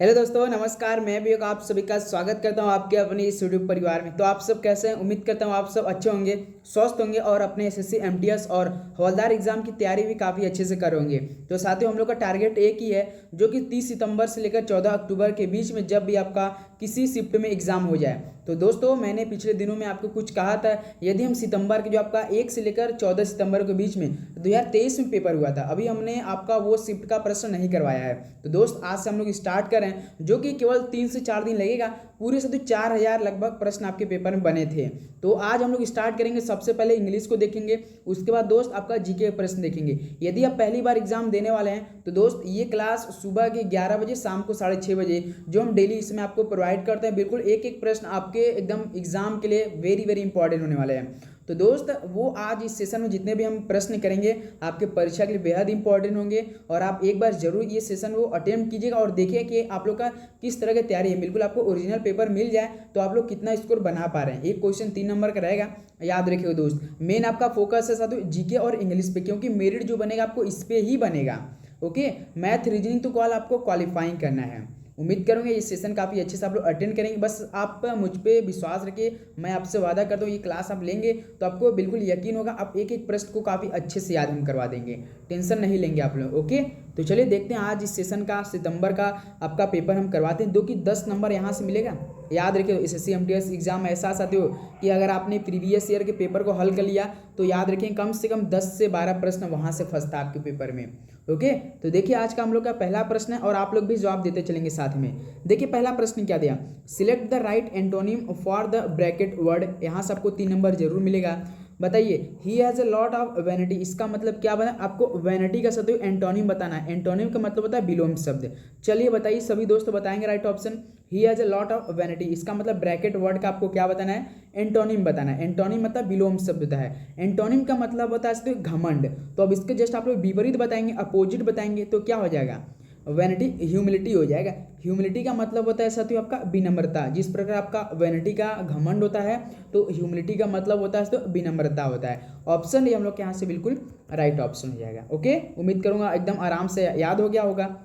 Hello दोस्तों, नमस्कार। मैं भी आप सभी का स्वागत करता हूं आपके अपने इस यूट्यूब परिवार में। तो आप सब कैसे हैं? उम्मीद करता हूं आप सब अच्छे होंगे, स्वस्थ होंगे और अपने एसएससी एमटीएस और हवलदार एग्जाम की तैयारी भी काफ़ी अच्छे से कर होंगे। तो साथियों, हम लोग का टारगेट एक ही है, जो कि 30 सितंबर से लेकर 14 अक्टूबर के बीच में जब भी आपका किसी शिफ्ट में एग्जाम हो जाए। तो दोस्तों, मैंने पिछले दिनों में आपको कुछ कहा था, यदि हम सितंबर के जो आपका 1 से लेकर 14 सितंबर के बीच में 2023 में पेपर हुआ था, अभी हमने आपका वो शिफ्ट का प्रश्न नहीं करवाया है। तो दोस्त, आज से हम लोग स्टार्ट करें, जो कि केवल 3 से 4 दिन लगेगा। पूरे से तो 4000 लगभग प्रश्न आपके पेपर में बने थे। तो आज हम लोग स्टार्ट करेंगे। सबसे पहले इंग्लिश को देखेंगे, उसके बाद दोस्त आपका जीके प्रश्न देखेंगे। यदि आप पहली बार एग्जाम देने वाले हैं तो दोस्त ये क्लास सुबह के 11 बजे, शाम को 6:30 बजे जो हम डेली इसमें आपको प्रोवाइड करते हैं, बिल्कुल एक एक प्रश्न आपके एकदम एग्जाम के लिए वेरी वेरी इंपॉर्टेंट होने वाले हैं। तो दोस्त, वो आज इस सेशन में जितने भी हम प्रश्न करेंगे आपके परीक्षा के लिए बेहद इंपॉर्टेंट होंगे, और आप एक बार जरूर ये सेशन वो अटेम्प्ट कीजिएगा और देखिए कि आप लोग का किस तरह की तैयारी है। बिल्कुल आपको ओरिजिनल पेपर मिल जाए तो आप लोग कितना स्कोर बना पा रहे हैं। एक क्वेश्चन 3 नंबर का रहेगा, याद रखिएगा दोस्त। मेन आपका फोकस है साथियों जीके और इंग्लिश पे, क्योंकि मेरिट जो बनेगा आपको इस पे ही बनेगा। ओके, मैथ रीजनिंग तो कॉल आपको क्वालिफाइंग करना है। उम्मीद करूंगा ये सेशन काफ़ी अच्छे से आप लोग अटेंड करेंगे। बस आप मुझ पर विश्वास रखिए, मैं आपसे वादा करता हूँ ये क्लास आप लेंगे तो आपको बिल्कुल यकीन होगा, आप एक एक प्रश्न को काफ़ी अच्छे से याद हम करवा देंगे। टेंशन नहीं लेंगे आप लोग। ओके, तो चलिए देखते हैं आज इस सेशन का सितंबर का आपका पेपर हम करवाते हैं, जो कि 10 नंबर यहाँ से मिलेगा। याद रखिए, एसएससी एमटीएस एग्जाम ऐसा साथियों कि अगर आपने प्रीवियस ईयर के पेपर को हल कर लिया तो याद रखें कम से कम 10 से 12 प्रश्न वहाँ से फंसता आपके पेपर में। ओके, तो देखिए आज का हम लोग का पहला प्रश्न है और आप लोग भी जवाब देते चलेंगे साथ में। देखिए पहला प्रश्न क्या दिया, select the right antonym for the bracket word. यहाँ से आपको 3 नंबर जरूर मिलेगा। बताइए, he has a lot of vanity, इसका मतलब क्या बना? आपको वैनिटी का साथियों एंटोनिम बताना है। एंटोनिम का मतलब होता है विलोम शब्द। चलिए बताइए, सभी दोस्त बताएंगे right option. He has a lot of vanity, इसका मतलब ब्रैकेट वर्ड का आपको क्या बताना है? एंटोनिम बताना है। एंटोनिम मतलब विलोम शब्द होता है। एंटोनिम का मतलब होता है घमंड। तो अब इसके जस्ट आप लोग विपरीत बताएंगे, अपोजिट बताएंगे, तो क्या हो जाएगा? वैनिटी ह्यूमिलिटी हो जाएगा। ह्यूमिलिटी का मतलब होता है साथियों आपका विनम्रता। जिस प्रकार आपका वैनिटी का घमंड होता है, तो ह्यूमिलिटी का मतलब होता है तो विनम्रता होता है। ऑप्शन ये हम लोग के यहाँ से बिल्कुल राइट ऑप्शन हो जाएगा। ओके, उम्मीद करूंगा एकदम आराम से याद हो गया होगा।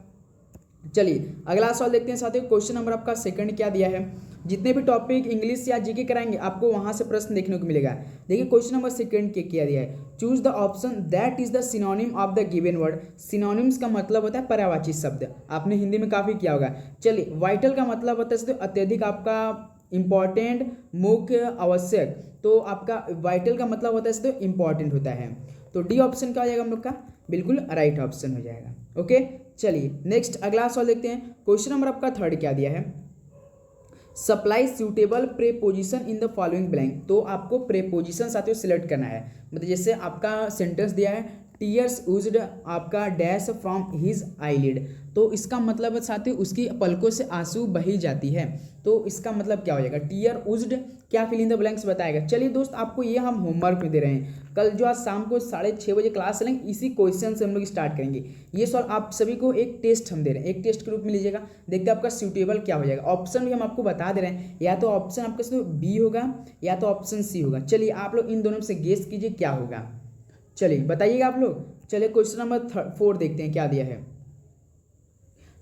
चलिए अगला सवाल देखते हैं साथियों। क्वेश्चन नंबर आपका सेकंड क्या दिया है? जितने भी टॉपिक इंग्लिश या जीके कराएंगे आपको वहां से प्रश्न देखने को मिलेगा। देखिए क्वेश्चन नंबर सेकंड के क्या दिया है, choose the option that is the synonym of the given word. Synonyms का मतलब होता है पर्यायवाची शब्द, आपने हिंदी में काफी किया होगा। चलिए, वाइटल का मतलब होता है अत्यधिक, आपका इंपॉर्टेंट, मुख्य, आवश्यक। तो आपका वाइटल का मतलब होता है इंपॉर्टेंट होता है। तो डी ऑप्शन क्या हो जाएगा हम लोग का? बिल्कुल राइट ऑप्शन हो जाएगा। ओके, चलिए नेक्स्ट अगला सवाल देखते हैं। क्वेश्चन नंबर आपका थर्ड क्या दिया है, supply suitable preposition in the following blank. तो आपको प्रेपोजिशन साथियों सिलेक्ट करना है। मतलब जैसे आपका सेंटेंस दिया है, टीयर्स यूज्ड आपका डैश फ्रॉम हिज आईलिड। तो इसका मतलब है साथियों उसकी पलकों से आंसू बही जाती है। तो इसका मतलब क्या हो जाएगा? टीयर यूज्ड क्या फिल इन द ब्लैंक्स बताएगा। चलिए दोस्त, आपको ये हम होमवर्क में दे रहे हैं। कल जो आज शाम को 6:30 बजे क्लास चलेंगे, इसी क्वेश्चन से हम लोग स्टार्ट करेंगे। ये सवाल आप सभी को एक टेस्ट हम दे रहे हैं, एक टेस्ट के रूप में लीजिएगा। देखते हैं आपका सूटेबल क्या हो जाएगा। ऑप्शन भी हम आपको बता दे रहे हैं, या तो ऑप्शन आपका बी होगा या तो ऑप्शन सी होगा। चलिए आप लोग इन दोनों में से गेस कीजिए क्या होगा। चलिए बताइएगा आप लोग। चलिए क्वेश्चन नंबर 4 देखते हैं क्या दिया है।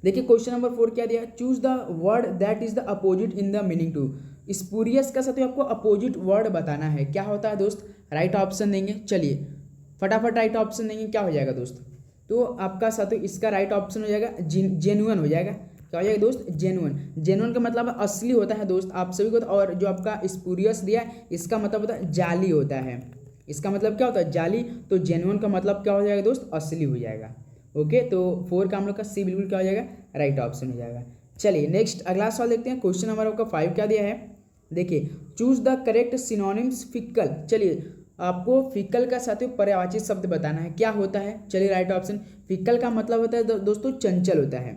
देखिए क्वेश्चन नंबर 4 क्या दिया है, choose the word that is the opposite in the meaning to. Spurious का साथ आपको अपोजिट वर्ड बताना है, क्या होता है दोस्त? राइट ऑप्शन देंगे। चलिए फटाफट राइट ऑप्शन देंगे, क्या हो जाएगा दोस्त? तो आपका साथ इसका राइट ऑप्शन हो जाएगा जेन्युइन हो जाएगा। क्या हो जाएगा दोस्त? जेन्युइन। जेन्युइन का मतलब असली होता है दोस्त, आप सभी को। और जो आपका स्पूरियस दिया है, इसका मतलब होता है जाली होता है। इसका मतलब क्या होता है? जाली। तो जेन्युइन का मतलब क्या हो जाएगा दोस्त? असली हो जाएगा। ओके, तो 4 का हम लोग का सी बिल्कुल क्या हो जाएगा? राइट ऑप्शन हो जाएगा। चलिए नेक्स्ट अगला सवाल देखते हैं। क्वेश्चन नंबर आपका 5 क्या दिया है? देखिए, choose the correct synonyms fickle. चलिए आपको फिक्कल का साथियों पर्यायवाची शब्द बताना है, क्या होता है? चलिए राइट ऑप्शन। फिक्कल का मतलब होता है दोस्तों चंचल होता है।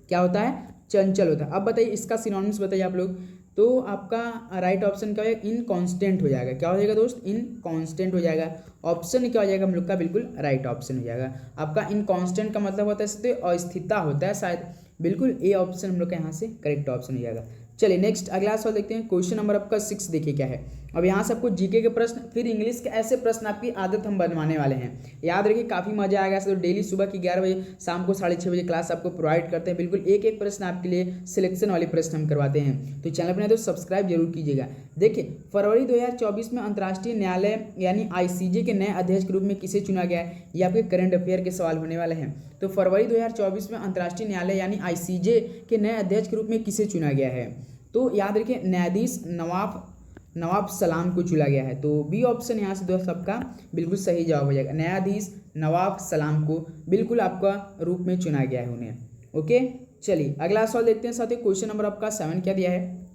क्या होता है? चंचल होता है। अब बताइए इसका सिनोनिम्स बताइए आप लोग। तो आपका राइट ऑप्शन क्या हो जाएगा? इनकांस्टेंट हो जाएगा। क्या हो जाएगा दोस्त? इनकांस्टेंट हो जाएगा। ऑप्शन क्या हो जाएगा हम लोग का? बिल्कुल राइट ऑप्शन हो जाएगा। आपका इनकांस्टेंट का मतलब होता है अस्थिरता होता है शायद। बिल्कुल ए ऑप्शन हम लोग का यहाँ से करेक्ट ऑप्शन हो जाएगा। चलिए नेक्स्ट अगला सवाल देखते हैं। क्वेश्चन नंबर आपका 6 देखिए क्या है। अब यहाँ से आपको जीके के प्रश्न फिर इंग्लिश के ऐसे प्रश्न आपकी आदत हम बनवाने वाले हैं। याद रखिए काफ़ी मजा आएगा। तो डेली सुबह की 11 बजे शाम को 6:30 बजे क्लास आपको प्रोवाइड करते हैं। बिल्कुल एक एक प्रश्न आपके लिए सिलेक्शन वाले प्रश्न हम करवाते हैं। तो चैनल पर तो सब्सक्राइब जरूर कीजिएगा। देखिए फरवरी 2024 में अंतर्राष्ट्रीय न्यायालय यानी ICJ के नए अध्यक्ष के रूप में किसे चुना गया है, ये आपके करंट अफेयर के सवाल होने वाले हैं। तो फरवरी 2024 में अंतर्राष्ट्रीय न्यायालय यानी ICJ के नए अध्यक्ष के रूप में किसे चुना गया है, तो याद रखिए न्यायाधीश नवाब सलाम को चुना गया है। तो बी ऑप्शन यहाँ से दोस्त आपका बिल्कुल सही जवाब हो जाएगा। न्यायाधीश नवाब सलाम को बिल्कुल आपका रूप में चुना गया है उन्हें। ओके चलिए अगला सवाल देखते हैं साथ ही। क्वेश्चन नंबर आपका 7 क्या दिया है।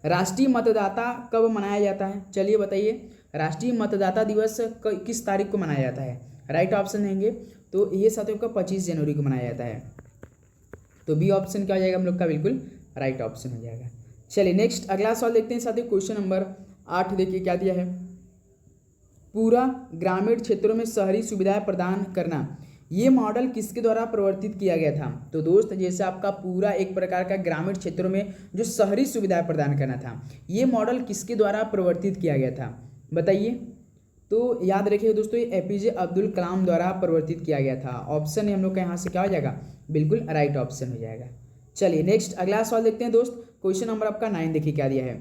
राष्ट्रीय मतदाता कब मनाया जाता है, चलिए बताइए। राष्ट्रीय मतदाता दिवस किस तारीख को मनाया जाता है, राइट ऑप्शन देंगे तो ये साथियों का 25 जनवरी को मनाया जाता है। तो बी ऑप्शन क्या हो जाएगा हम लोग का, बिल्कुल राइट ऑप्शन हो जाएगा। चलिए नेक्स्ट अगला सवाल देखते हैं साथियों। क्वेश्चन नंबर 8 देखिए क्या दिया है। पूरा ग्रामीण क्षेत्रों में शहरी सुविधाएं प्रदान करना, ये मॉडल किसके द्वारा प्रवर्तित किया गया था। तो दोस्त जैसे आपका पूरा एक प्रकार का ग्रामीण क्षेत्रों में जो शहरी सुविधाएं प्रदान करना था, ये मॉडल किसके द्वारा प्रवर्तित किया गया था बताइए। तो याद रखिए दोस्तों ये APJ अब्दुल कलाम द्वारा प्रवर्तित किया गया था। ऑप्शन हम लोग का यहाँ से क्या हो जाएगा, बिल्कुल राइट ऑप्शन हो जाएगा। चलिए नेक्स्ट अगला सवाल देखते हैं दोस्त। क्वेश्चन नंबर आपका 9 देखिए क्या दिया है।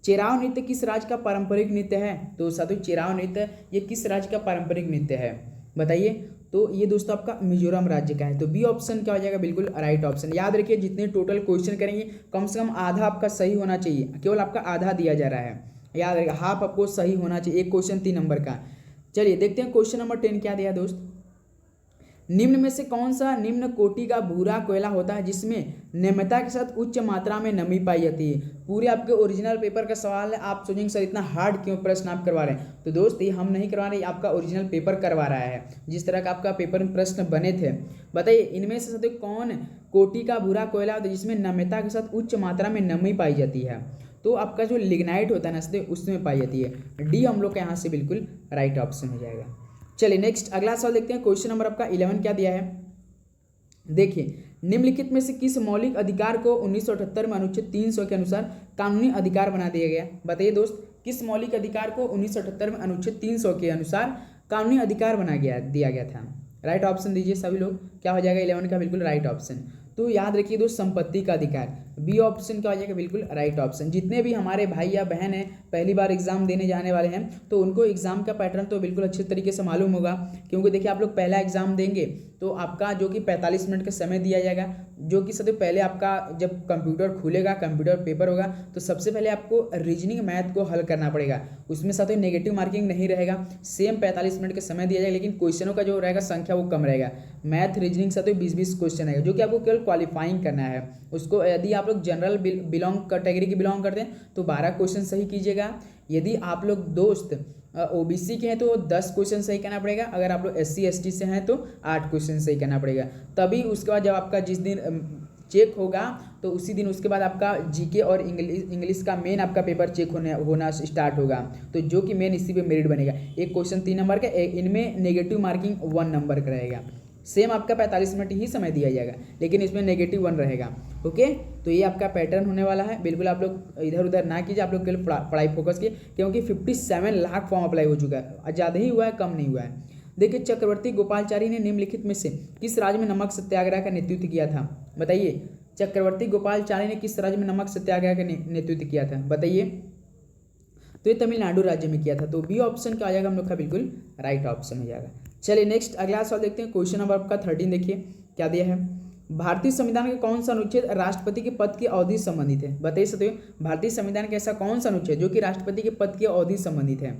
चेराव नृत्य किस राज्य का पारंपरिक नृत्य है। तो साथियों चेराव नृत्य ये किस राज्य का पारंपरिक नृत्य है बताइए। तो ये दोस्तों आपका मिजोरम राज्य का है। तो बी ऑप्शन क्या हो जाएगा, बिल्कुल राइट ऑप्शन। याद रखिए जितने टोटल क्वेश्चन करेंगे कम से कम आधा आपका सही होना चाहिए, केवल आपका आधा दिया जा रहा है। याद रखिए हाफ आपको सही होना चाहिए, एक क्वेश्चन 3 नंबर का। चलिए देखते हैं क्वेश्चन नंबर 10 क्या दिया दोस्त। निम्न में से कौन सा निम्न कोटि का भूरा कोयला होता है जिसमें नम्यता के साथ उच्च मात्रा में नमी पाई जाती है। पूरे आपके ओरिजिनल पेपर का सवाल है। आप सोचेंगे सर इतना हार्ड क्यों प्रश्न आप करवा रहे हैं, तो दोस्त ये हम नहीं करवा रहे, आपका ओरिजिनल पेपर करवा रहा है। जिस तरह का आपका पेपर में प्रश्न बने थे, बताइए इनमें से सत्य कौन कोटि का भूरा कोयला होता है जिसमें नम्यता के साथ उच्च मात्रा में नमी पाई जाती है। तो आपका जो लिग्नाइट होता है ना सत्य उसमें पाई जाती है। डी हम लोग का यहाँ से बिल्कुल राइट ऑप्शन हो जाएगा। चलिए नेक्स्ट अगला सवाल देखते हैं। क्वेश्चन नंबर आपका 11 क्या दिया है। देखिए निम्नलिखित में से किस मौलिक अधिकार को 1978 में अनुच्छेद 300 के अनुसार कानूनी अधिकार बना दिया गया। बताइए दोस्त किस मौलिक अधिकार को 1978 में अनुच्छेद 300 के अनुसार कानूनी अधिकार दिया गया था। राइट ऑप्शन दीजिए सभी लोग, क्या हो जाएगा 11 का बिल्कुल राइट ऑप्शन। तो याद रखिए दोस्त संपत्ति का अधिकार, बी ऑप्शन क्या हो जाएगा बिल्कुल राइट ऑप्शन। जितने भी हमारे भाई या बहन हैं पहली बार एग्जाम देने जाने वाले हैं तो उनको एग्जाम का पैटर्न तो बिल्कुल अच्छे तरीके से मालूम होगा, क्योंकि देखिए आप लोग पहला एग्जाम देंगे तो आपका जो कि 45 मिनट का समय दिया जाएगा, जो कि सबसे पहले आपका जब कंप्यूटर खुलेगा, कंप्यूटर पेपर होगा तो सबसे पहले आपको रीजनिंग मैथ को हल करना पड़ेगा। उसमें साथ ही नेगेटिव मार्किंग नहीं रहेगा, सेम 45 मिनट का समय दिया जाएगा, लेकिन क्वेश्चनों का जो रहेगा संख्या वो कम रहेगा। मैथ रीजनिंग साथ ही 20-20 क्वेश्चन आएगा, जो कि आपको केवल क्वालिफाइंग करना है उसको। यदि आप लोग जनरल बिलोंग कैटेगरी की बिलोंग करते हैं तो 12 क्वेश्चन सही कीजिएगा। यदि आप लोग दोस्त OBC के हैं तो 10 क्वेश्चन सही करना पड़ेगा। अगर आप लोग SC ST से हैं तो 8 क्वेश्चन सही करना पड़ेगा। तभी उसके बाद जब आपका जिस दिन चेक होगा तो उसी दिन उसके बाद आपका GK और इंग्लिश का मेन आपका पेपर चेक होना स्टार्ट होगा, तो जो कि मेन इसी पे मेरिट बनेगा। एक क्वेश्चन 3 नंबर का, इनमें नेगेटिव मार्किंग 1 नंबर का रहेगा। सेम आपका 45 मिनट ही समय दिया जाएगा, लेकिन इसमें नेगेटिव 1 रहेगा। ओके, तो ये आपका पैटर्न होने वाला है। बिल्कुल आप लोग इधर उधर ना कीजिए, आप लोग केवल पढ़ाई फोकस कीजिए, क्योंकि 57 लाख फॉर्म अप्लाई हो चुका है। ज़्यादा ही हुआ है, कम नहीं हुआ है। देखिए चक्रवर्ती गोपालचारी ने निम्नलिखित में से किस राज्य में नमक सत्याग्रह का नेतृत्व किया था। बताइए चक्रवर्ती गोपालचारी ने किस राज्य में नमक सत्याग्रह का नेतृत्व किया था बताइए। तो ये तमिलनाडु राज्य में किया था। तो बी ऑप्शन क्या आ जाएगा हम लोग का बिल्कुल राइट ऑप्शन हो जाएगा। चलिए नेक्स्ट अगला सवाल देखते हैं। क्वेश्चन नंबर आपका 13 देखिए क्या दिया है। भारतीय संविधान का कौन सा अनुच्छेद राष्ट्रपति के पद की अवधि से संबंधित है। बताइए सत्य भारतीय संविधान का ऐसा कौन सा अनुच्छेद जो कि राष्ट्रपति के पद की अवधि से संबंधित है।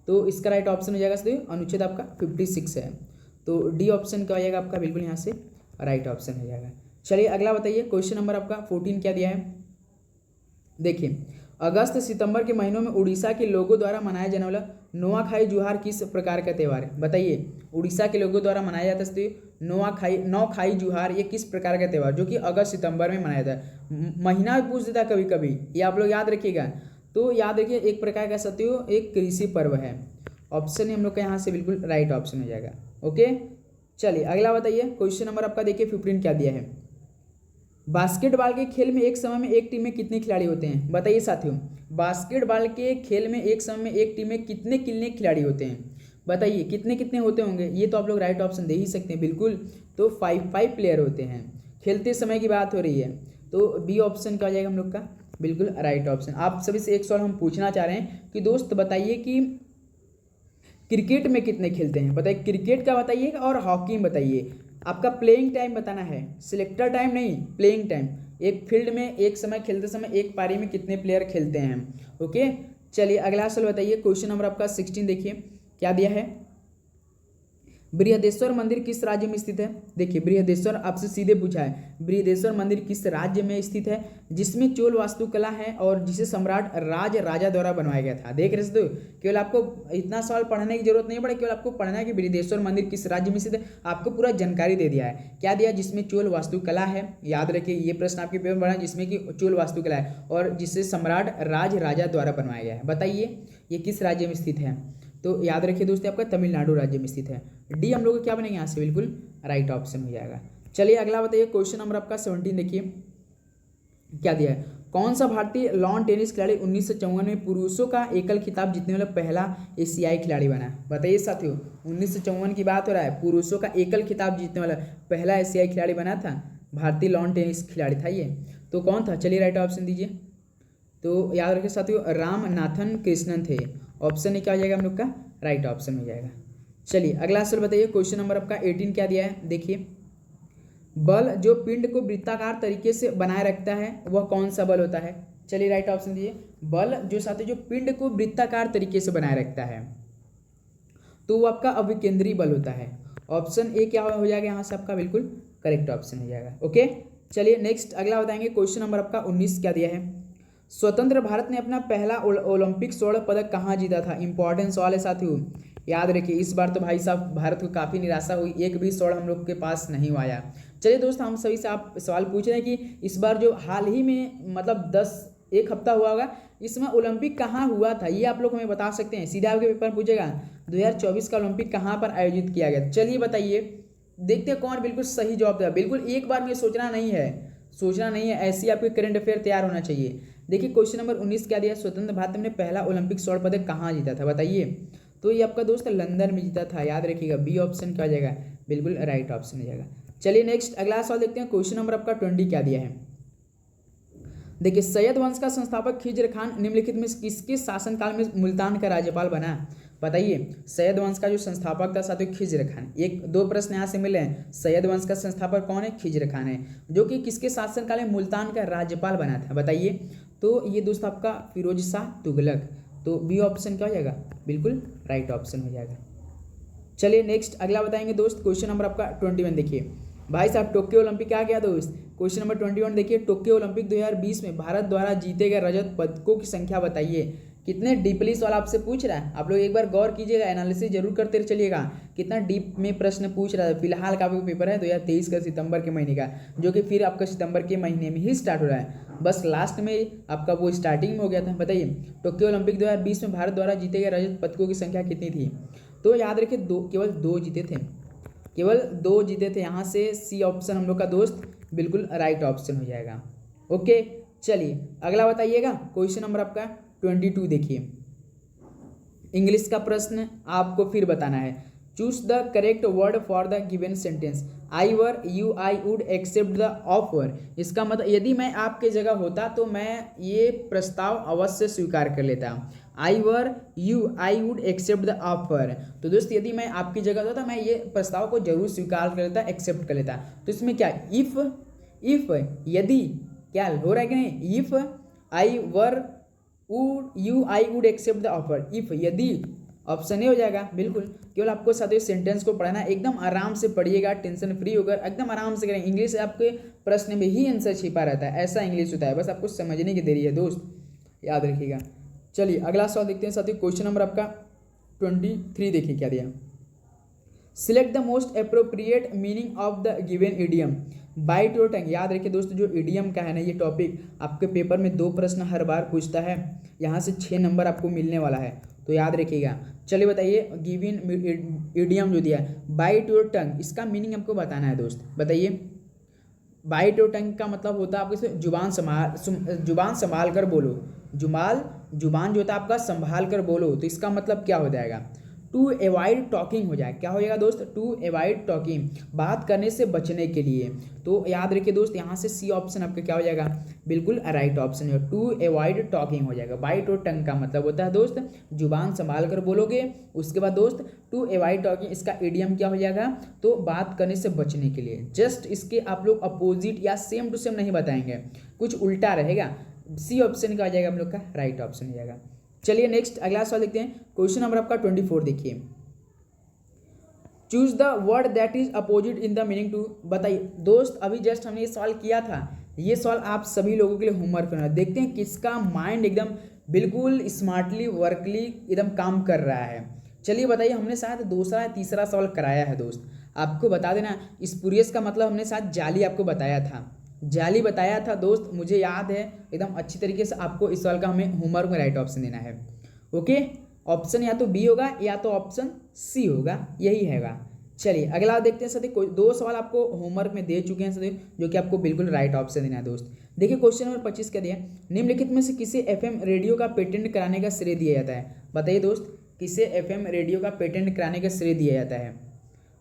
तो इसका राइट ऑप्शन हो जाएगा सत्य अनुच्छेद आपका 56 है। तो डी ऑप्शन क्या हो जाएगा आपका बिल्कुल यहाँ से राइट ऑप्शन हो जाएगा। चलिए अगला बताइए। क्वेश्चन नंबर आपका 14 क्या दिया है। देखिए अगस्त सितंबर के महीनों में उड़ीसा के लोगों द्वारा मनाया जाने वाला नोआखाई जुहार किस प्रकार का त्यौहार है। बताइए उड़ीसा के लोगों द्वारा मनाया जाता है नौखाई जुहार, ये किस प्रकार का त्यौहार जो कि अगस्त सितंबर में मनाया जाता है। महीना भी पूछ देता है कभी कभी, ये आप लोग याद रखिएगा। तो याद रखिए एक प्रकार का सत्यो एक कृषि पर्व है। ऑप्शन ही हम लोग का यहाँ से बिल्कुल राइट ऑप्शन हो जाएगा। ओके चलिए अगला बताइए। क्वेश्चन नंबर आपका देखिए 15 क्या दिया है। बास्केटबॉल के खेल में एक समय में एक टीम में कितने खिलाड़ी होते हैं, बताइए साथियों। बास्केटबॉल के खेल में एक समय में एक टीम में कितने कितने खिलाड़ी होते हैं, बताइए कितने कितने होते होंगे। ये तो आप लोग राइट ऑप्शन दे ही सकते हैं बिल्कुल। तो 5 प्लेयर होते हैं। खेलते समय की बात हो रही है, तो बी ऑप्शन क्या हो जाएगा हम लोग का, बिल्कुल राइट ऑप्शन। आप सभी से एक सवाल हम पूछना चाह रहे हैं कि दोस्त बताइए कि क्रिकेट में कितने खेलते हैं, बताइए क्रिकेट का बताइए और हॉकी में बताइए। आपका प्लेइंग टाइम बताना है, सिलेक्टर टाइम नहीं, प्लेइंग टाइम। एक फील्ड में एक समय खेलते समय एक पारी में कितने प्लेयर खेलते हैं। ओके, चलिए अगला सवाल बताइए। क्वेश्चन नंबर आपका 16 देखिए क्या दिया है। बृहदेश्वर मंदिर किस राज्य में स्थित है। देखिए बृहदेश्वर आपसे सीधे पूछा है, बृहदेश्वर मंदिर किस राज्य में स्थित है, जिसमें चोल वास्तुकला है और जिसे सम्राट राज राजा द्वारा बनवाया गया था। देख रहे हो, केवल आपको इतना सवाल पढ़ने की जरूरत नहीं पड़े, केवल आपको पढ़ना है कि बृहदेश्वर मंदिर किस राज्य में स्थित है। आपको पूरा जानकारी दे दिया है। क्या दिया, जिसमें चोल वास्तुकला है, याद रखिए ये प्रश्न आपके पेपर में बना, जिसमें कि चोल वास्तुकला है और जिसे सम्राट राज राजा द्वारा बनवाया गया है। बताइए ये किस राज्य में स्थित है। तो याद रखिए दोस्तों आपका तमिलनाडु राज्य में स्थित है। डी हम लोग क्या बनेंगे यहाँ से, बिल्कुल राइट ऑप्शन हो जाएगा। चलिए अगला बताइए। क्वेश्चन नंबर आपका 17 देखिए क्या दिया है। कौन सा भारतीय लॉन टेनिस खिलाड़ी 1954 में पुरुषों का एकल खिताब जीतने वाला पहला एशियाई खिलाड़ी बना। बताइए साथियों, 1954 की बात हो रहा है, पुरुषों का एकल खिताब जीतने वाला पहला एशियाई खिलाड़ी बना था, भारतीय लॉन टेनिस खिलाड़ी था ये। तो कौन था, चलिए राइट ऑप्शन दीजिए। तो याद रखिए साथियों, रामनाथन कृष्णन थे। ऑप्शन क्या हो जाएगा हम लोग का, राइट ऑप्शन हो जाएगा। चलिए अगला सवाल बताइए। क्वेश्चन नंबर आपका 18 क्या दिया है, देखिए बल जो पिंड को वृत्ताकार तरीके से बनाए रखता है वह कौन सा बल होता है। चलिए राइट ऑप्शन दीजिए। बल जो साथी जो पिंड को वृत्ताकार तरीके से बनाए रखता है तो वो आपका अभिकेंद्री बल होता है। ऑप्शन ए क्या हो जाएगा यहाँ से आपका, बिल्कुल करेक्ट ऑप्शन हो जाएगा। ओके, चलिए नेक्स्ट अगला बताएंगे। क्वेश्चन नंबर आपका 19 क्या दिया है। स्वतंत्र भारत ने अपना पहला ओलंपिक स्वर्ण पदक कहाँ जीता था। इंपॉर्टेंट सवाल है साथियों, याद रखिए। इस बार तो भाई साहब भारत को काफ़ी निराशा हुई, एक भी स्वर्ण हम लोग के पास नहीं आया। चलिए दोस्त हम सभी से आप सवाल पूछ रहे हैं कि इस बार जो हाल ही में मतलब 1 हफ्ता हुआ होगा, इसमें ओलंपिक कहाँ हुआ था, ये आप लोग हमें बता सकते हैं। सीधा आपके पेपर पूछेगा 2024 का ओलंपिक कहाँ पर आयोजित किया गया। चलिए बताइए, देखते हैं कौन बिल्कुल सही जवाब देगा। बिल्कुल एक बार में सोचना नहीं है, सोचना नहीं है, ऐसी आपके करंट अफेयर तैयार होना चाहिए। देखिए क्वेश्चन नंबर 19 क्या दिया, स्वतंत्र भारत ने पहला ओलंपिक स्वर्ण पदक कहाँ जीता था, बताइए। तो ये आपका दोस्त लंदन में जीता था, याद रखिएगा। बी ऑप्शन क्या हो जाएगा, बिल्कुल राइट ऑप्शन हो जाएगा। चलिए नेक्स्ट अगला सवाल देखते हैं। क्वेश्चन नंबर आपका 20 क्या दिया है। देखिए सैयद वंश का संस्थापक खिज्र खान निम्नलिखित में किसके शासनकाल में मुल्तान का राज्यपाल बना। बताइए सैयद वंश का जो संस्थापक था साथियों खिज्र खान। 1-2 प्रश्न यहाँ से मिले हैं। सैयद वंश का संस्थापक कौन है, खिज्र खान है, जो कि किसके शासनकाल में मुल्तान का राज्यपाल बना था, बताइए। तो ये दोस्त आपका फिरोज शाह तुगलक। तो बी ऑप्शन क्या हो जाएगा, बिल्कुल राइट ऑप्शन हो जाएगा। चलिए नेक्स्ट अगला बताएंगे दोस्त। क्वेश्चन नंबर आपका 21 देखिए भाई साहब, टोक्यो ओलंपिक आ गया दोस्त। क्वेश्चन नंबर 21 देखिए, टोक्यो ओलंपिक 2020 में भारत द्वारा जीते गए रजत पदकों की संख्या बताइए। कितने डीपली सवाल आपसे पूछ रहा है, आप लोग एक बार गौर कीजिएगा, एनालिसिस जरूर करते चलिएगा। कितना डीप में प्रश्न पूछ रहा है। फिलहाल का पेपर है 2023 का सितंबर के महीने का, जो कि फिर आपका सितंबर के महीने में ही स्टार्ट हो रहा है। बस लास्ट में आपका वो स्टार्टिंग में हो गया था। बताइए टोक्यो ओलंपिक 2020 में भारत द्वारा जीते गए रजत पदकों की संख्या कितनी थी। तो याद रखिए केवल 2 जीते थे, केवल 2 जीते थे। यहाँ से सी ऑप्शन हम लोग का दोस्त बिल्कुल राइट ऑप्शन हो जाएगा। ओके, चलिए अगला बताइएगा। क्वेश्चन नंबर आपका 22 देखिए, इंग्लिश का प्रश्न आपको फिर बताना है। Choose the correct word for the given sentence. I were you I would accept the offer. इसका मतलब यदि मैं आपके जगह होता तो मैं ये प्रस्ताव अवश्य स्वीकार कर लेता। I were you I would accept the offer. तो दोस्त यदि मैं आपकी जगह होता तो मैं ये प्रस्ताव को जरूर स्वीकार कर लेता, एक्सेप्ट कर लेता। तो इसमें क्या, इफ यदि क्या हो रहा है कि नहीं, if I were you I would accept the offer, if यदि ऑप्शन ए हो जाएगा। बिल्कुल केवल आपको साथ ही सेंटेंस को पढ़ना, एकदम आराम से पढ़िएगा, टेंशन फ्री होकर एकदम आराम से करें। इंग्लिश आपके प्रश्न में ही आंसर छिपा रहता है, ऐसा इंग्लिश होता है, बस आपको समझने की देरी है दोस्त, याद रखिएगा। चलिए अगला सवाल देखते हैं साथियों। क्वेश्चन नंबर आपका 23 देखिए क्या दिया। Select the most appropriate meaning of the given idiom. Bite your tongue. याद रखिए दोस्तों जो इडियम का है ना, ये टॉपिक आपके पेपर में 2 प्रश्न हर बार पूछता है, यहाँ से 6 नंबर आपको मिलने वाला है, तो याद रखिएगा। चलिए बताइए गिवन इडियम जो दिया है, बाइट योर टंग, इसका मीनिंग आपको बताना है दोस्त, बताइए। बाइट योर टंग का मतलब होता है आपके जुबान संभाल कर बोलो। जुबान जो होता है आपका संभाल कर बोलो, तो इसका मतलब क्या हो जाएगा? टू अवॉइड टॉकिंग हो जाए। क्या हो जाएगा दोस्त? टू अवॉइड टॉकिंग, बात करने से बचने के लिए। तो याद रखिए दोस्त, यहाँ से सी ऑप्शन आपका क्या हो जाएगा? बिल्कुल राइट ऑप्शन है, टू अवॉइड टॉकिंग हो जाएगा। बाइट और टंग का मतलब होता है दोस्त जुबान संभाल कर बोलोगे। उसके बाद दोस्त टू अवॉइड टॉकिंग, इसका इडियम क्या हो जाएगा? तो बात करने से बचने के लिए। जस्ट इसके आप लोग अपोजिट या सेम टू सेम नहीं बताएंगे, कुछ उल्टा रहेगा। सी ऑप्शन का आ जाएगा हम लोग का राइट ऑप्शन हो जाएगा। चलिए नेक्स्ट अगला सवाल देखते हैं। क्वेश्चन नंबर आपका 24 देखिए। Choose the word that is opposite in the meaning to. बताइए दोस्त, अभी जस्ट हमने ये सवाल किया था, ये सवाल आप सभी लोगों के लिए होमवर्क करना है। देखते हैं किसका माइंड एकदम बिल्कुल स्मार्टली वर्कली एकदम काम कर रहा है। चलिए बताइए, हमने शायद दूसरा या तीसरा सवाल कराया है दोस्त। आपको बता देना, स्पूरियस का मतलब हमने शायद जाली आपको बताया था, जाली बताया था दोस्त, मुझे याद है एकदम अच्छी तरीके से। आपको इस सवाल का हमें होमवर्क में राइट ऑप्शन देना है। ओके, ऑप्शन या तो बी होगा या तो ऑप्शन सी होगा, यही हैगा। चलिए अगला देखते हैं सदी। कोई दो सवाल आपको होमवर्क में दे चुके हैं सदी, जो कि आपको बिल्कुल राइट ऑप्शन देना है दोस्त। देखिए क्वेश्चन नंबर 25 क्या दिया? निम्नलिखित में से किसे एफएम रेडियो का पेटेंट कराने का श्रेय दिया जाता है? बताइए दोस्त, किसे एफएम रेडियो का पेटेंट कराने का श्रेय दिया जाता है?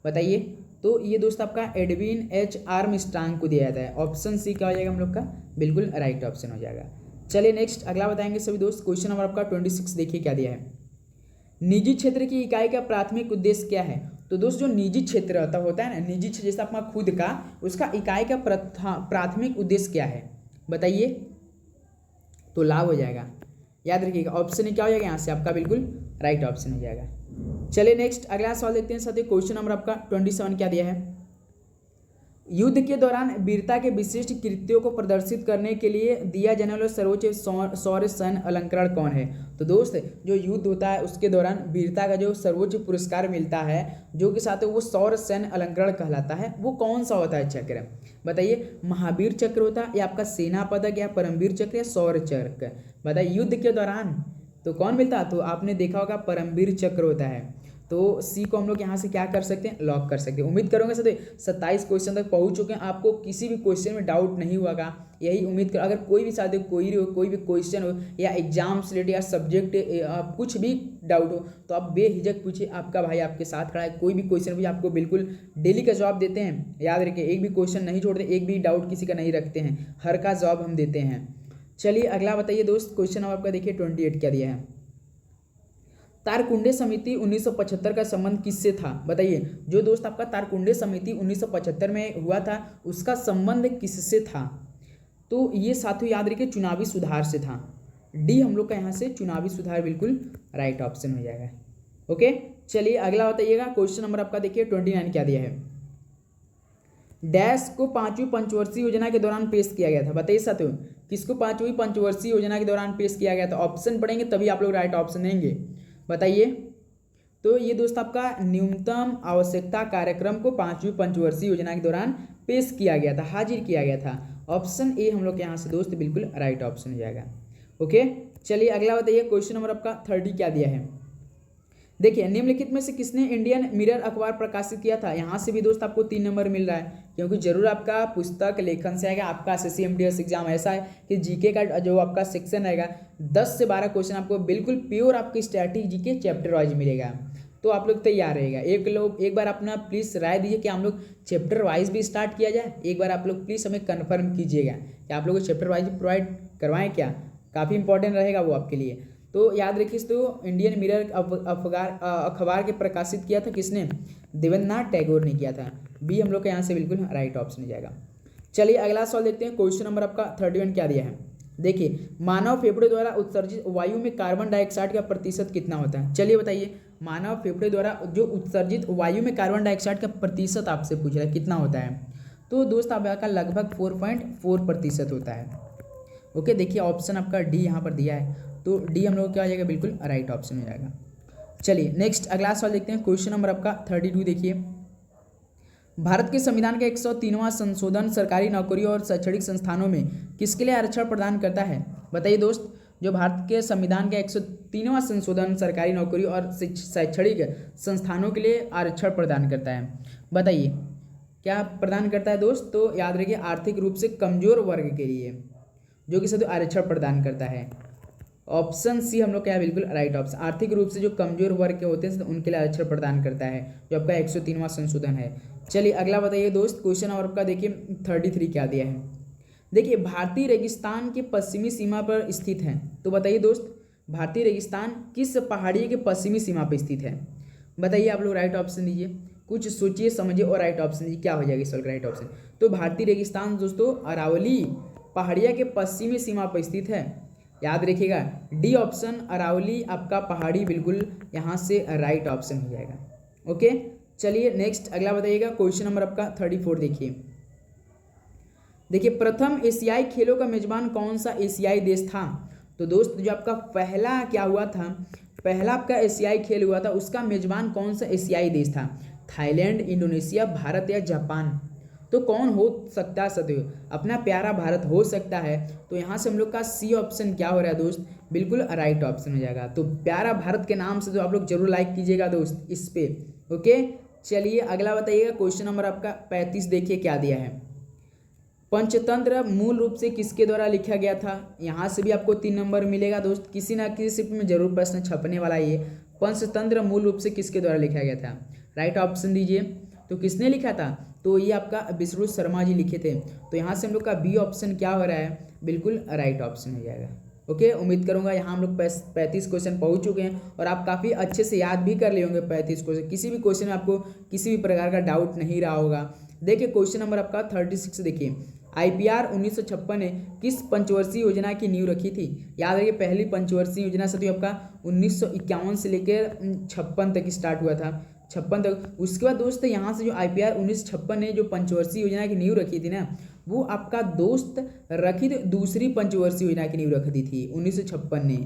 बताइए। तो ये दोस्त आपका एडविन एच आर्मस्ट्रांग को दिया जाता है। ऑप्शन सी क्या हो जाएगा हम लोग का? बिल्कुल राइट ऑप्शन हो जाएगा। चलिए नेक्स्ट अगला बताएंगे सभी दोस्त। क्वेश्चन नंबर आपका 26 देखिए क्या दिया है? निजी क्षेत्र की इकाई का प्राथमिक उद्देश्य क्या है? तो दोस्त जो निजी क्षेत्र होता है ना, निजी क्षेत्र जैसा अपना खुद का, उसका इकाई का प्राथमिक उद्देश्य क्या है? बताइए, तो लाभ हो जाएगा। याद रखिएगा ऑप्शन क्या हो जाएगा यहाँ से आपका? बिल्कुल राइट ऑप्शन हो जाएगा। चलिए नेक्स्ट अगला सवाल देखते हैं साथियों। क्वेश्चन नंबर आपका 27 क्या दिया है? युद्ध के दौरान वीरता के विशिष्ट कृत्यों को प्रदर्शित करने के लिए दिया जाने वाला सर्वोच्च शौर्य सैन्य अलंकरण कौन है? तो दोस्त जो युद्ध होता है उसके दौरान वीरता का जो सर्वोच्च पुरस्कार मिलता है, जो कि साथ वो शौर्य सैन्य अलंकरण कहलाता है, वो कौन सा होता है चक्र? बताइए, महावीर चक्र होता है या आपका सेना पदक या परमवीर चक्र या शौर्य चक्र? बताइए युद्ध के दौरान तो कौन मिलता है? तो आपने देखा होगा परमवीर चक्र होता है। तो सी को हम लोग यहाँ से क्या कर सकते हैं? लॉक कर सकते हैं। उम्मीद करूँगा सर 27 क्वेश्चन तक पहुँच चुके हैं, आपको किसी भी क्वेश्चन में डाउट नहीं होगा, यही उम्मीद कर। अगर कोई भी साथ कोई भी क्वेश्चन हो या एग्जाम से रिलेटेड या सब्जेक्ट कुछ भी डाउट हो तो आप बेहिचक पूछिए, आपका भाई आपके साथ खड़ा है। कोई भी क्वेश्चन भी आपको बिल्कुल डेली का जवाब देते हैं, याद रखिए एक भी क्वेश्चन नहीं छोड़ते, एक भी डाउट किसी का नहीं रखते हैं, हर का जवाब हम देते हैं। चलिए अगला बताइए दोस्त। क्वेश्चन नंबर आपका देखिए 28 क्या दिया है? तारकुंडे समिति 1975 का संबंध किससे था? बताइए, जो दोस्त आपका तारकुंडे समिति 1975 में हुआ था उसका संबंध किससे था? तो ये साथियों याद रखिए चुनावी सुधार से था। डी हम लोग का यहाँ से चुनावी सुधार बिल्कुल राइट ऑप्शन हो जाएगा। ओके, चलिए अगला बताइएगा। क्वेश्चन नंबर आपका देखिए 29 क्या दिया है? डैश को 5वीं पंचवर्षीय योजना के दौरान पेश किया गया था। बताइए साथियों, किसको 5वीं पंचवर्षीय योजना के दौरान पेश किया गया था? ऑप्शन पढ़ेंगे तभी आप लोग राइट ऑप्शन देंगे। बताइए, तो ये दोस्त आपका न्यूनतम आवश्यकता कार्यक्रम को 5वीं पंचवर्षीय योजना के दौरान पेश किया गया था, हाजिर किया गया था। ऑप्शन ए हम लोग के यहाँ से दोस्त बिल्कुल राइट ऑप्शन हो जाएगा। ओके, चलिए अगला बताइए। क्वेश्चन नंबर आपका 30 क्या दिया है? देखिए, निम्नलिखित में से किसने इंडियन मिरर अखबार प्रकाशित किया था? यहाँ से भी दोस्त आपको 3 नंबर मिल रहा है, क्योंकि जरूर आपका पुस्तक लेखन से आएगा। आपका एसएससी एमटीएस एग्जाम ऐसा है कि जीके का जो आपका सेक्शन रहेगा 10 से 12 क्वेश्चन आपको बिल्कुल प्योर आपकी स्टैटिक जीके चैप्टर वाइज मिलेगा। तो आप लोग तैयार रहेगा। एक बार अपना प्लीज़ राय दीजिए कि हम लोग चैप्टर वाइज भी स्टार्ट किया जाए। एक बार आप लोग प्लीज़ हमें कन्फर्म कीजिएगा कि आप लोग को चैप्टर वाइज प्रोवाइड करवाएं क्या, काफ़ी इंपॉर्टेंट रहेगा वो आपके लिए। तो याद रखिए, तो इंडियन मिरर अखबार के प्रकाशित किया था किसने? देवेंद्रनाथ टैगोर ने किया था। बी हम लोग का यहाँ से बिल्कुल राइट ऑप्शन हो जाएगा। चलिए अगला सवाल देखते हैं। क्वेश्चन नंबर आपका 31 क्या दिया है? देखिए, मानव फेफड़े द्वारा उत्सर्जित वायु में कार्बन डाइऑक्साइड का प्रतिशत कितना होता है? चलिए बताइए, मानव फेफड़े द्वारा जो उत्सर्जित वायु में कार्बन डाइऑक्साइड का प्रतिशत आपसे पूछ रहा है कितना होता है? तो दोस्त आपका लगभग 4.4% होता है। ओके, देखिए ऑप्शन आपका डी यहाँ पर दिया है, तो डी हम लोग क्या हो जाएगा? बिल्कुल राइट ऑप्शन हो जाएगा। चलिए नेक्स्ट अगला सवाल देखते हैं। क्वेश्चन नंबर आपका 32 देखिए, भारत के संविधान का 103वां संशोधन सरकारी नौकरियों और शैक्षणिक संस्थानों में किसके लिए आरक्षण प्रदान करता है? बताइए दोस्त, जो भारत के संविधान का 103वां संशोधन सरकारी नौकरियों और शैक्षणिक संस्थानों के लिए आरक्षण प्रदान करता है, बताइए। क्या प्रदान करता है दोस्त? तो याद रखिए आर्थिक रूप से कमजोर वर्ग के लिए, जो कि सदैव आरक्षण प्रदान करता है। ऑप्शन सी हम लोग क्या है, बिल्कुल राइट ऑप्शन। आर्थिक रूप से जो कमजोर वर्ग के होते हैं तो उनके लिए आरक्षण प्रदान करता है, जो आपका 103वां संशोधन है। चलिए अगला बताइए दोस्त, क्वेश्चन नंबर आपका देखिए 33 क्या दिया है। देखिए भारतीय रेगिस्तान के पश्चिमी सीमा पर स्थित है। तो बताइए दोस्त, भारतीय रेगिस्तान किस पहाड़ी के पश्चिमी सीमा पर स्थित है? बताइए, आप लोग राइट ऑप्शन दीजिए, कुछ सोचिए समझिए और राइट ऑप्शन दीजिए, क्या हो जाएगा इस राइट ऑप्शन। तो भारतीय रेगिस्तान दोस्तों अरावली पहाड़िया के पश्चिमी सीमा पर स्थित है। याद रखिएगा डी ऑप्शन अरावली आपका पहाड़ी बिल्कुल यहाँ से राइट ऑप्शन हो जाएगा। ओके, चलिए नेक्स्ट अगला बताइएगा, क्वेश्चन नंबर आपका 34 देखिए। देखिए प्रथम एशियाई खेलों का मेजबान कौन सा एशियाई देश था? तो दोस्त जो आपका पहला क्या हुआ था, पहला आपका एशियाई खेल हुआ था, उसका मेजबान कौन सा एशियाई देश था? थाईलैंड, इंडोनेशिया, भारत या जापान? तो कौन हो सकता है सदैव? अपना प्यारा भारत हो सकता है। तो यहाँ से हम लोग का सी ऑप्शन क्या हो रहा है दोस्त, बिल्कुल राइट ऑप्शन हो जाएगा। तो प्यारा भारत के नाम से तो आप लोग जरूर लाइक कीजिएगा दोस्त इस पे। ओके, चलिए अगला बताइएगा, क्वेश्चन नंबर आपका 35 देखिए क्या दिया है। पंचतंत्र मूल रूप से किसके द्वारा लिखा गया था? यहाँ से भी आपको 3 नंबर मिलेगा दोस्त, किसी ना किसी शिफ्ट में जरूर प्रश्न छपने वाला है ये। पंचतंत्र मूल रूप से किसके द्वारा लिखा गया था? राइट ऑप्शन दीजिए। तो किसने लिखा था? तो ये आपका विष्णु शर्मा जी लिखे थे। तो यहाँ से हम लोग का बी ऑप्शन क्या हो रहा है, बिल्कुल राइट ऑप्शन हो जाएगा। ओके, उम्मीद करूंगा यहाँ हम लोग 35 क्वेश्चन पहुँच चुके हैं और आप काफ़ी अच्छे से याद भी कर लिए होंगे 35 क्वेश्चन। किसी भी क्वेश्चन में आपको किसी भी प्रकार का डाउट नहीं रहा होगा। देखिए क्वेश्चन नंबर आपका 36 देखिए, IPR 1956 ने किस पंचवर्षीय योजना की नींव रखी थी? याद रखिए पहली पंचवर्षीय योजना से तो आपका 1951 से लेकर 56 तक स्टार्ट हुआ था, 56 तक। उसके बाद दोस्त यहाँ से जो IPR 1956 ने जो पंचवर्षीय योजना की नींव रखी थी ना, वो आपका दोस्त रखी थी दूसरी पंचवर्षीय योजना की नींव रखी थी 1956 ने।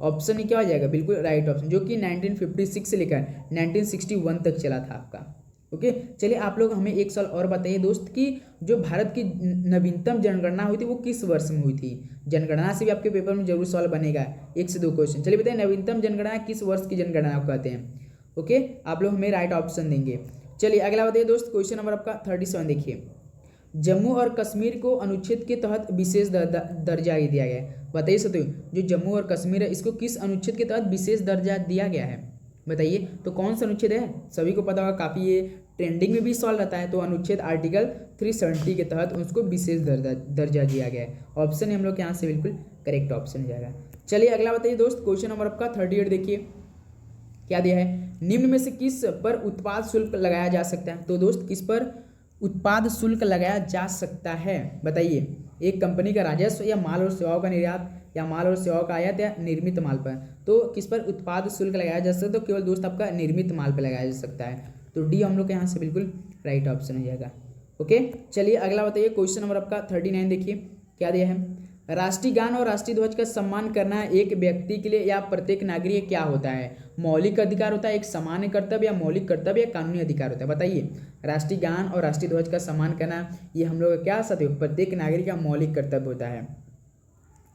ऑप्शन क्या हो जाएगा, बिल्कुल राइट ऑप्शन, जो कि 1956 से लेकर 1961 तक चला था आपका। ओके, चलिए आप लोग हमें एक सवाल और बताइए दोस्त कि जो भारत की नवीनतम जनगणना हुई थी वो किस वर्ष में हुई थी? जनगणना से भी आपके पेपर में जरूर सवाल बनेगा, 1 से 2 क्वेश्चन। चलिए बताइए नवीनतम जनगणना किस वर्ष की जनगणना कहते हैं? ओके, आप लोग हमें राइट ऑप्शन देंगे। चलिए अगला बताइए दोस्त, क्वेश्चन नंबर आपका 37 देखिए। जम्मू और कश्मीर को अनुच्छेद के तहत विशेष दर्जा दिया गया है। बताइए सत्य, जो जम्मू और कश्मीर है इसको किस अनुच्छेद के तहत विशेष दर्जा दिया गया है? बताइए तो कौन सा अनुच्छेद है? सभी को पता होगा, काफ़ी ये ट्रेंडिंग में भी सवाल रहता है। तो अनुच्छेद आर्टिकल 370 के तहत उसको विशेष दर्जा दिया गया है। ऑप्शन हम लोग यहाँ से बिल्कुल करेक्ट ऑप्शन हो जाएगा। चलिए अगला बताइए दोस्त, क्वेश्चन नंबर आपका 38 देखिए क्या दिया है। निम्न में से किस पर उत्पाद शुल्क लगाया जा सकता है? तो दोस्त किस पर उत्पाद शुल्क लगाया जा सकता है? बताइए, एक कंपनी का राजस्व या माल और सेवाओं का निर्यात या माल और सेवाओं का आयात या निर्मित माल पर? तो किस पर उत्पाद शुल्क लगाया जा सकता है? तो केवल दोस्त आपका निर्मित माल पर लगाया जा सकता है। तो डी हम लोग के यहाँ से बिल्कुल राइट ऑप्शन हो जाएगा। ओके, चलिए अगला बताइए, क्वेश्चन नंबर आपका 39 देखिए क्या दिया है। राष्ट्रीय गान और राष्ट्रीय ध्वज का सम्मान करना एक व्यक्ति के लिए या प्रत्येक नागरिक क्या होता है? मौलिक अधिकार होता है, एक सामान्य कर्तव्य या मौलिक कर्तव्य या कानूनी अधिकार होता है? बताइए, राष्ट्रीय गान और राष्ट्रीय ध्वज का सम्मान करना ये हम लोग का क्या सदैव प्रत्येक नागरिक का मौलिक कर्तव्य होता है।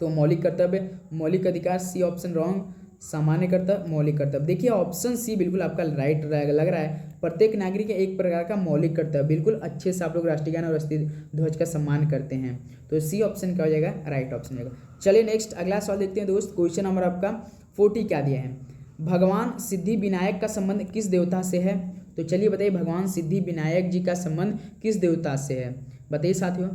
तो मौलिक कर्तव्य, मौलिक अधिकार, सी ऑप्शन रॉन्ग, सामान्य कर्तव्य, मौलिक कर्तव्य। देखिए ऑप्शन सी बिल्कुल आपका राइट लग रहा है, प्रत्येक नागरिक का एक प्रकार का मौलिक कर्तव्य। बिल्कुल अच्छे से आप लोग राष्ट्रीय गान और राष्ट्रीय ध्वज का सम्मान करते हैं। तो सी ऑप्शन क्या हो जाएगा, राइट ऑप्शन हो जाएगा। चलिए नेक्स्ट अगला सवाल देखते हैं दोस्त, क्वेश्चन नंबर आपका 40 क्या दिया है। भगवान सिद्धि विनायक का संबंध किस देवता से है? तो चलिए बताइए, भगवान सिद्धि विनायक जी का संबंध किस देवता से है? बताइए साथियों।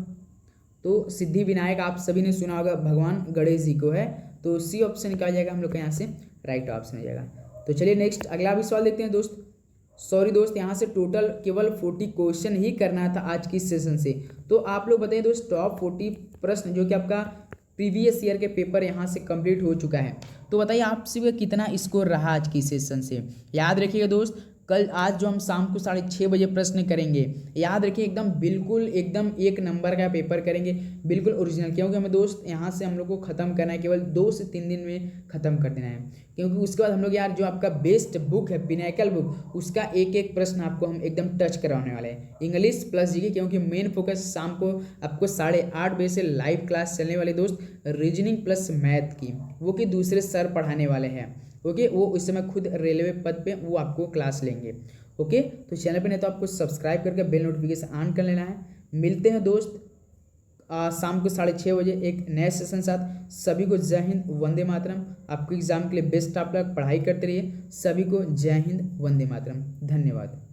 तो सिद्धि विनायक आप सभी ने सुना होगा, भगवान गणेश जी को है। तो सी ऑप्शन क्या हो जाएगा हम लोग का यहाँ से राइट ऑप्शन हो जाएगा। तो चलिए नेक्स्ट अगला भी सवाल देखते हैं दोस्त। सॉरी दोस्त, यहाँ से टोटल केवल 40 क्वेश्चन ही करना था आज की सेशन से। तो आप लोग बताइए दोस्त, टॉप 40 प्रश्न जो कि आपका प्रीवियस ईयर के पेपर यहाँ से कंप्लीट हो चुका है। तो बताइए आप सभी का कितना स्कोर रहा आज की सेशन से? याद रखिएगा दोस्त, कल आज जो हम शाम को 6:30 बजे प्रश्न करेंगे, याद रखिए एकदम बिल्कुल एकदम 1 नंबर का पेपर करेंगे, बिल्कुल ओरिजिनल। क्योंकि हमें दोस्त यहाँ से हम लोग को ख़त्म करना है, केवल 2 से 3 दिन में ख़त्म कर देना है। क्योंकि उसके बाद हम लोग यार जो आपका बेस्ट बुक है पिनैकल बुक, उसका एक एक प्रश्न आपको हम एकदम टच कराने वाले हैं, इंग्लिश प्लस जीके। क्योंकि मेन फोकस शाम को आपको 8:30 बजे से लाइव क्लास चलने वाले दोस्त रीजनिंग प्लस मैथ की, वो कि दूसरे सर पढ़ाने वाले हैं। ओके, वो इस समय खुद रेलवे पद पे वो आपको क्लास लेंगे। ओके, तो चैनल पे नहीं तो आपको सब्सक्राइब करके बेल नोटिफिकेशन ऑन कर लेना है। मिलते हैं दोस्त शाम को 6:30 बजे एक नए सेशन साथ। सभी को जय हिंद, वंदे मातरम। आपको एग्जाम के लिए बेस्ट ऑफ लक, पढ़ाई करते रहिए। सभी को जय हिंद, वंदे मातरम। धन्यवाद।